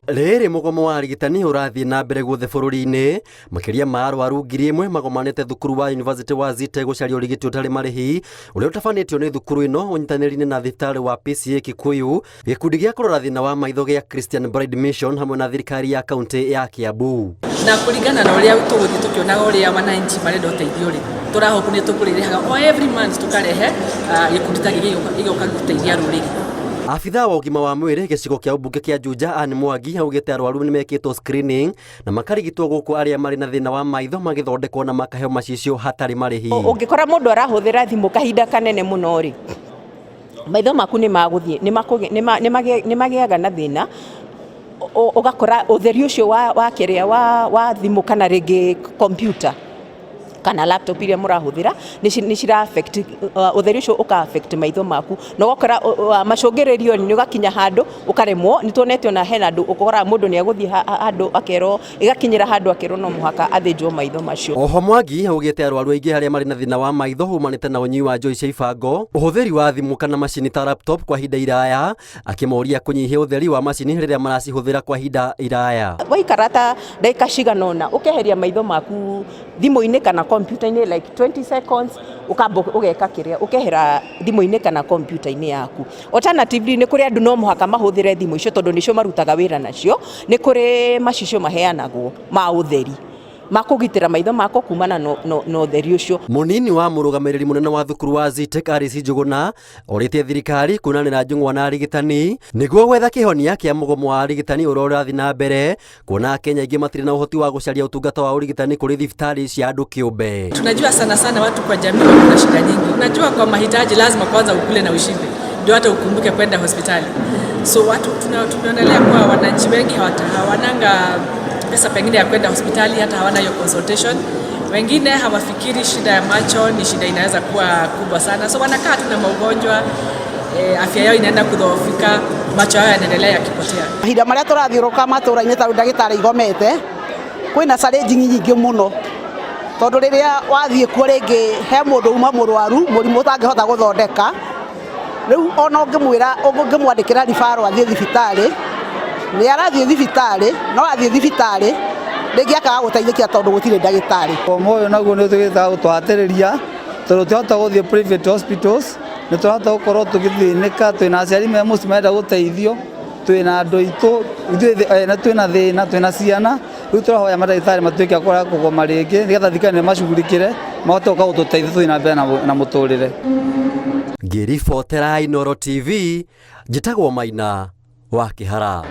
Rĩrĩ mũgomo wa arigitani ũrathiĩ na mbere guothe bũrũri-inĩ, makĩria ma arwaru ngiri ĩmwe magomanĩte thukuru wa University wa Zite gũcaria ũrigiti ũtarĩ marĩhi ũrĩa ũtabanĩtio nĩ thukuru ĩno ũnyitanĩri-inĩ na thibitarĩ wa PCA Kikuyu, gĩkundi gĩa kũrora thĩna wa maitho gĩa Christian Bride Mission hamwe na thirikari ya kaunti ya Kiambu. Na kũringana na ũrĩa tũgũthiĩ tũkĩonaga ũrĩa wananchi marenda ũteithio rĩ, tũrahoka nĩ tũkũrĩrĩhaga o every month tũkarehe gĩkundi ta gĩkĩ gĩgoka gũteithia rũrĩrĩ. Afitha wa ũgima wa mwĩrĩ gĩcigo kĩa ũmbunge kĩa Juja Anne Mwangi augĩte arwaru nĩ mekĩtwo screening na makarigitwo gũkũ arĩa marĩ na thĩna wa maitho magĩthondekwo na makaheo macicio hatarĩ marĩhi. Ũngĩkora mũndũ arahũthĩra thimũ kahinda kanene mũno rĩ, maitho maku nĩ magũthiĩ nĩ magĩaga na thĩna, ũgakora ũtheri ũcio wa kĩrĩa wa thimũ kana rĩngĩ computer kana laptop iria mũrahũthĩra nĩ cira affect ũtheri ũcio ũka affect maitho maku, na ũgakora macũngĩrĩrio nĩ ũgakinya handũ ũkaremwo. Nĩ tuonete ona hena andũ ũkora mũndũ nĩ agũthiĩ handũ akerwo ĩgakinyĩra handũ akerwo no mũhaka athĩnjwo maitho macio. Oho Mwangi augĩte arwaru aingĩ arĩa marĩ na thĩna wa maitho umanĩte na ũnyui wa njũĩ cia ibango, ũhũthĩri wa thimũ kana macini ta laptop kwa ihinda iraya, akĩmoria kũnyihia ũtheri wa macini rĩrĩa maracihũthĩra kwa ihinda iraya. Waikara ta ndagĩka cigana ũna ũkeheria maitho maku thimũ-inĩ kana computer-inĩ like 20 seconds ukamba ugeka kĩrĩa ukehera thimũ-inĩ kana computer-inĩ yaku. Alternatively nĩ kũrĩ andũ no mũhaka mahũthĩre thimũ icio tondũ nĩcio marutaga wĩra nacio, nĩ kũrĩ macicio maheanagwo ma ũtheri makũgitĩra maitho mako kumana no ũtheri ũcio. Mũnini wa mũrũgamĩrĩri mũnene wa thukuru wa Zite Karisi Njuguna orĩtie thirikari kunanĩra njũng'wa na arigitani nĩguo gwetha kĩhonia kĩa mũgomo wa arigitani ũrĩa ũrathiĩ na mbere, kuona Kenya aingĩ matirĩ na ũhoti wa gũcaria ũtungata wa ũrigitani kũrĩ thibitarĩ cia andũ kĩũmbe. Tunajua sana watu kwa jamii wana shida nyingi. Unajua kwa mahitaji lazima kwanza ukule na ushibe ndio hata ukumbuke kwenda hospitali. So watu tumeonelea kwa wananchi wengi hawananga pesa pengine ya kwenda hospitali, hata hawana hiyo consultation. Wengine hawafikiri shida ya macho ni shida inaweza kuwa kubwa sana, so wanakaa tu na maugonjwa, afya yao inaenda kudhoofika, macho yao yanaendelea yakipotea. Mahinda marĩa tũrathiũrũka matũra-inĩ ta ndagĩtarĩ igomete, kwĩna challenge nyingĩ mũno, tondũ rĩrĩa wathiĩ kuo rĩngĩ he mũndũ uma mũrwaru mũrimũ ũtangĩhota gũthondeka, rĩu ona ũngĩmwandĩkĩra ribaro athiĩ thibitarĩ nĩ arathiĩ thibitarĩ, no athiĩ thibitarĩ rĩngĩ akaga gũteithĩkia tondũ gũtirĩ ndagĩtarĩ. Ũyũ naguo nĩ tũgĩtaga gũtwatĩrĩria tondũ tũhota gũthiĩ private hospitals, nĩ tũhota gũkorwo tũgĩthĩnĩka, twĩna aciari me mũciĩ marenda gũteithio, twĩna andũ aitũ twĩna thĩna, twĩna ciana, rĩu tũrahoya mandagĩtarĩ matuĩke akora kũgoma rĩngĩ nĩgetha thirikari nĩmacugurĩkĩre mahote gũka gũtũteithia tũthiĩ na mbere na mũtũrĩre. Ngĩribotera Inooro TV, njĩtagwo Maina wa Kĩhara.